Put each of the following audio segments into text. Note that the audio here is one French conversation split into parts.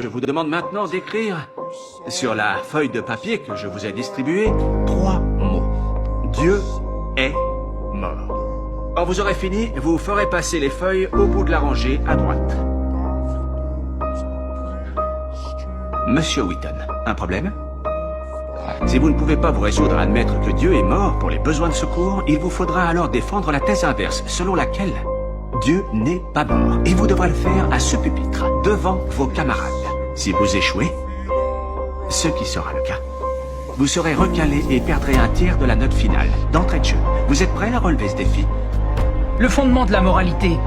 Je vous demande maintenant d'écrire sur la feuille de papier que je vous ai distribuée 3 mots. Dieu est mort. Quand vous aurez fini, vous ferez passer les feuilles au bout de la rangée à droite. Monsieur Wheaton, un problème? Si vous ne pouvez pas vous résoudre à admettre que Dieu est mort pour les besoins de secours, il vous faudra alors défendre la thèse inverse, selon laquelle Dieu n'est pas mort. Et vous devrez le faire à ce pupitre, devant vos camarades. Si vous échouez, ce qui sera le cas, vous serez recalé et perdrez un tiers de la note finale, d'entrée de jeu. Vous êtes prêts à relever ce défi? Le fondement de la moralité,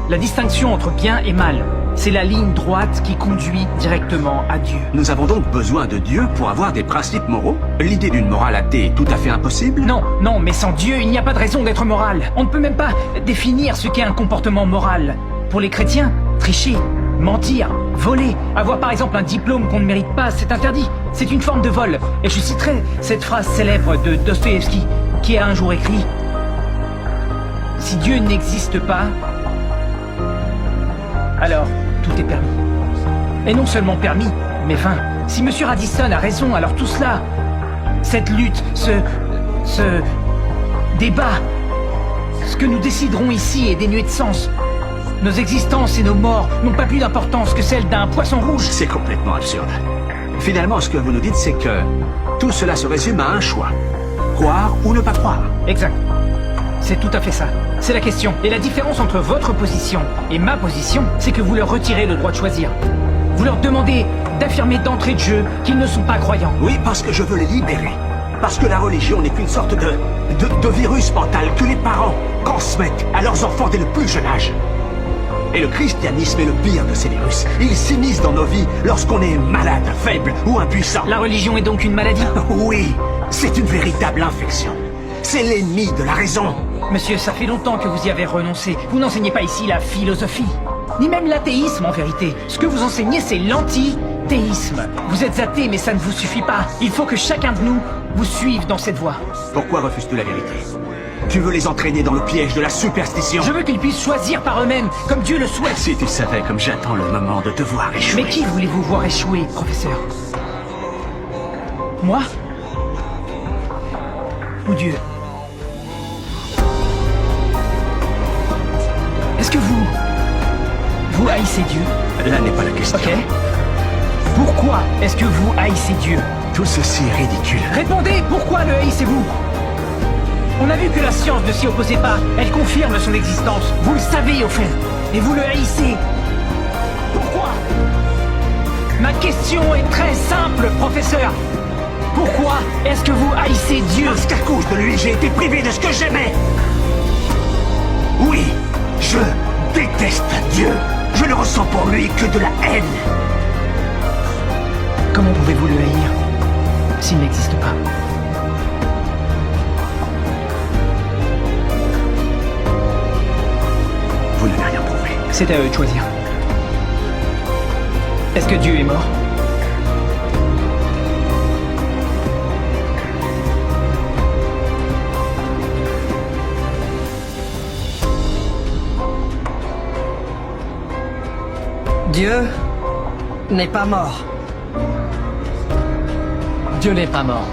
la distinction entre bien et mal, c'est la ligne droite qui conduit directement à Dieu. Nous avons donc besoin de Dieu pour avoir des principes moraux? L'idée d'une morale athée est tout à fait impossible? Non, non, mais sans Dieu, il n'y a pas de raison d'être moral. On ne peut même pas définir ce qu'est un comportement moral. Pour les chrétiens, tricher, mentir, voler, avoir par exemple un diplôme qu'on ne mérite pas, c'est interdit. C'est une forme de vol. Et je citerai cette phrase célèbre de Dostoïevski, qui a un jour écrit « Si Dieu n'existe pas, alors tout est permis. » Et non seulement permis, mais vain. Si Monsieur Radisson a raison, alors tout cela, cette lutte, ce débat, ce que nous déciderons ici est dénué de sens. Nos existences et nos morts n'ont pas plus d'importance que celle d'un poisson rouge. C'est complètement absurde. Finalement, ce que vous nous dites, c'est que tout cela se résume à un choix. Croire ou ne pas croire. Exact. C'est tout à fait ça. C'est la question. Et la différence entre votre position et ma position, c'est que vous leur retirez le droit de choisir. Vous leur demandez d'affirmer d'entrée de jeu qu'ils ne sont pas croyants. Oui, parce que je veux les libérer. Parce que la religion n'est qu'une sorte de virus mental que les parents transmettent à leurs enfants dès le plus jeune âge. Et le christianisme est le pire de ces virus. Il s'immisce dans nos vies lorsqu'on est malade, faible ou impuissant. La religion est donc une maladie? Oui, c'est une véritable infection. C'est l'ennemi de la raison. Monsieur, ça fait longtemps que vous y avez renoncé. Vous n'enseignez pas ici la philosophie, ni même l'athéisme en vérité. Ce que vous enseignez, c'est l'anti-théisme. Vous êtes athée, mais ça ne vous suffit pas. Il faut que chacun de nous vous suive dans cette voie. Pourquoi refuses-tu la vérité? Tu veux les entraîner dans le piège de la superstition? Je veux qu'ils puissent choisir par eux-mêmes, comme Dieu le souhaite. Si tu savais comme j'attends le moment de te voir échouer. Mais qui voulez-vous voir échouer, professeur? Moi? Ou Dieu? Est-ce que vous haïssez Dieu? Là n'est pas la question. Ok. Pourquoi est-ce que vous haïssez Dieu? Tout ceci est ridicule. Répondez, pourquoi le haïssez-vous? On a vu que la science ne s'y opposait pas. Elle confirme son existence. Vous le savez au fond. Et vous le haïssez. Pourquoi? Ma question est très simple, professeur. Pourquoi est-ce que vous haïssez Dieu? Parce qu'à cause de lui, j'ai été privé de ce que j'aimais. Oui, je déteste Dieu. Je ne ressens pour lui que de la haine. Comment pouvez-vous le haïr s'il n'existe pas? Vous n'avez rien prouvé. C'est à eux de choisir. Est-ce que Dieu est mort? Dieu n'est pas mort. Dieu n'est pas mort.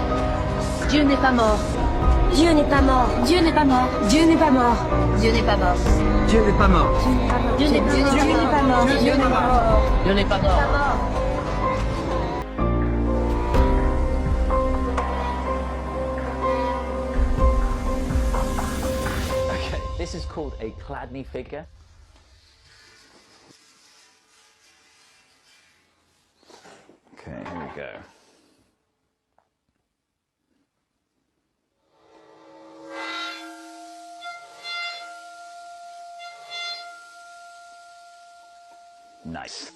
Dieu n'est pas mort. Dieu n'est pas mort. Dieu n'est pas mort. Dieu n'est pas mort. Dieu n'est pas mort. Dieu n'est pas mort. Dieu n'est pas mort. Dieu n'est pas mort. Dieu n'est pas mort. Okay, this is called a Chladni figure. Okay, here we go. Nice.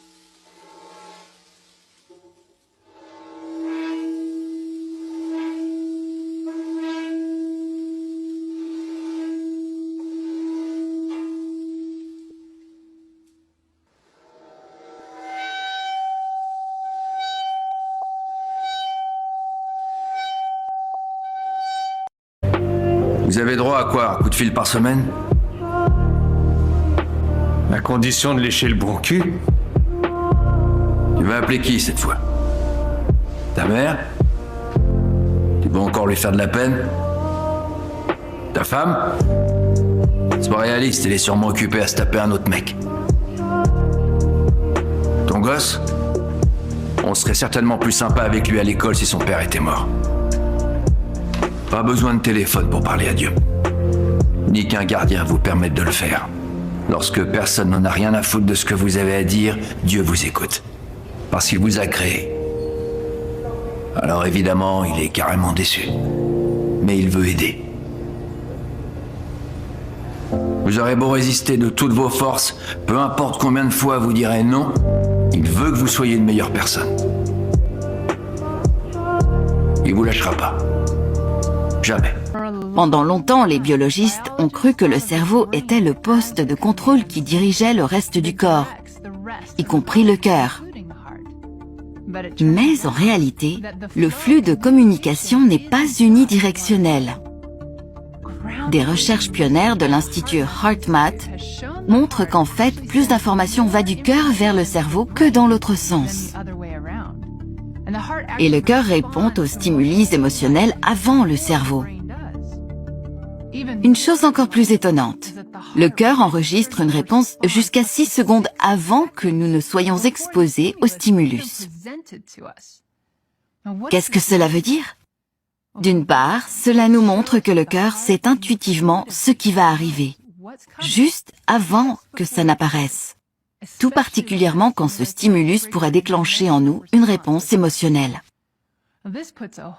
Vous avez droit à quoi? Un coup de fil par semaine? À condition de lécher le bon cul. Tu vas appeler qui cette fois? Ta mère? Tu vas encore lui faire de la peine? Ta femme? C'est pas réaliste, elle est sûrement occupée à se taper un autre mec. Ton gosse? On serait certainement plus sympa avec lui à l'école si son père était mort. Pas besoin de téléphone pour parler à Dieu. Ni qu'un gardien vous permette de le faire. Lorsque personne n'en a rien à foutre de ce que vous avez à dire, Dieu vous écoute. Parce qu'il vous a créé. Alors évidemment, il est carrément déçu. Mais il veut aider. Vous aurez beau résister de toutes vos forces, peu importe combien de fois vous direz non, il veut que vous soyez une meilleure personne. Il vous lâchera pas. Jamais. Pendant longtemps, les biologistes ont cru que le cerveau était le poste de contrôle qui dirigeait le reste du corps, y compris le cœur. Mais en réalité, le flux de communication n'est pas unidirectionnel. Des recherches pionnières de l'Institut HeartMath montrent qu'en fait, plus d'informations va du cœur vers le cerveau que dans l'autre sens. Et le cœur répond aux stimuli émotionnels avant le cerveau. Une chose encore plus étonnante, le cœur enregistre une réponse jusqu'à 6 secondes avant que nous ne soyons exposés au stimulus. Qu'est-ce que cela veut dire? D'une part, cela nous montre que le cœur sait intuitivement ce qui va arriver, juste avant que ça n'apparaisse, tout particulièrement quand ce stimulus pourrait déclencher en nous une réponse émotionnelle.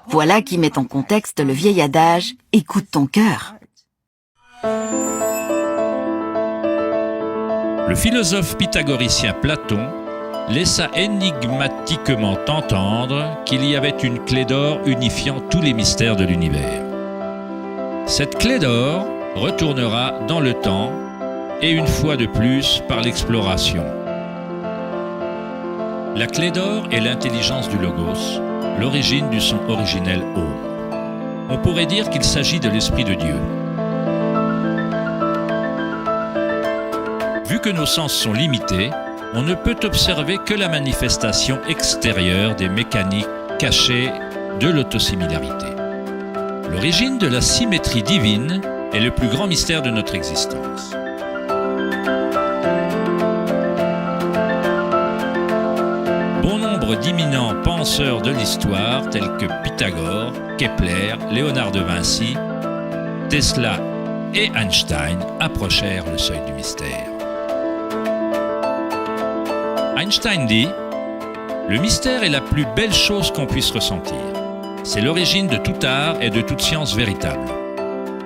Voilà qui met en contexte le vieil adage « écoute ton cœur ». Le philosophe pythagoricien Platon laissa énigmatiquement entendre qu'il y avait une clé d'or unifiant tous les mystères de l'univers. Cette clé d'or retournera dans le temps et une fois de plus par l'exploration. La clé d'or est l'intelligence du logos, l'origine du son originel Om. On pourrait dire qu'il s'agit de l'Esprit de Dieu. Vu que nos sens sont limités, on ne peut observer que la manifestation extérieure des mécaniques cachées de l'autosimilarité. L'origine de la symétrie divine est le plus grand mystère de notre existence. Bon nombre d'éminents penseurs de l'histoire, tels que Pythagore, Kepler, Léonard de Vinci, Tesla et Einstein, approchèrent le seuil du mystère. Einstein dit « Le mystère est la plus belle chose qu'on puisse ressentir. C'est l'origine de tout art et de toute science véritable.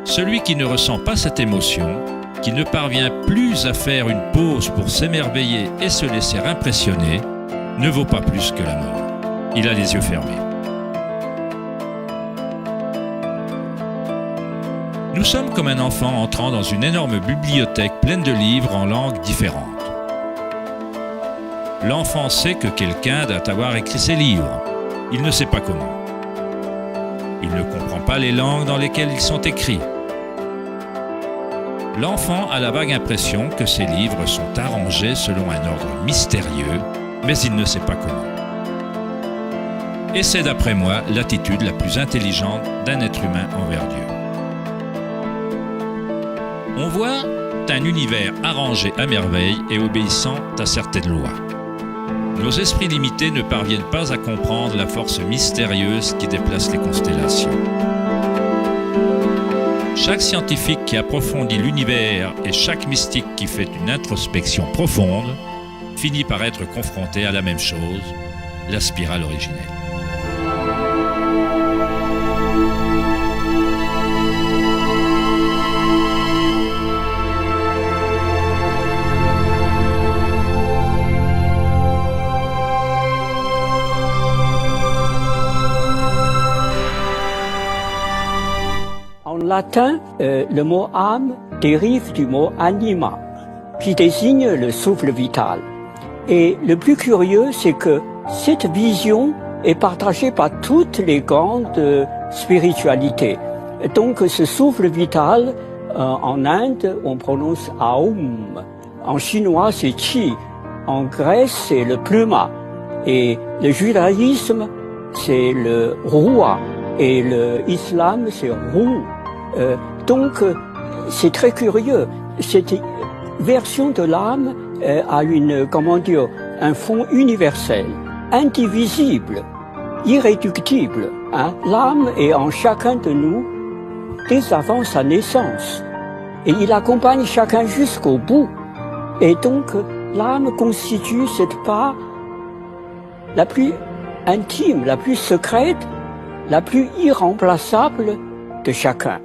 Celui qui ne ressent pas cette émotion, qui ne parvient plus à faire une pause pour s'émerveiller et se laisser impressionner, ne vaut pas plus que la mort. Il a les yeux fermés. » Nous sommes comme un enfant entrant dans une énorme bibliothèque pleine de livres en langues différentes. L'enfant sait que quelqu'un doit avoir écrit ces livres. Il ne sait pas comment. Il ne comprend pas les langues dans lesquelles ils sont écrits. L'enfant a la vague impression que ces livres sont arrangés selon un ordre mystérieux, mais il ne sait pas comment. Et c'est d'après moi l'attitude la plus intelligente d'un être humain envers Dieu. On voit un univers arrangé à merveille et obéissant à certaines lois. Nos esprits limités ne parviennent pas à comprendre la force mystérieuse qui déplace les constellations. Chaque scientifique qui approfondit l'univers et chaque mystique qui fait une introspection profonde finit par être confronté à la même chose, la spirale originelle. En latin, le mot âme dérive du mot anima, qui désigne le souffle vital. Et le plus curieux, c'est que cette vision est partagée par toutes les grandes spiritualités. Donc ce souffle vital, en Inde, on prononce Aum. En chinois, c'est Qi. En Grèce, c'est le pneuma. Et le judaïsme, c'est le roi, et l'islam, c'est roux. Donc, c'est très curieux. Cette version de l'âme a un fond universel, indivisible, irréductible. Hein. L'âme est en chacun de nous dès avant sa naissance. Et il accompagne chacun jusqu'au bout. Et donc, l'âme constitue cette part la plus intime, la plus secrète, la plus irremplaçable de chacun.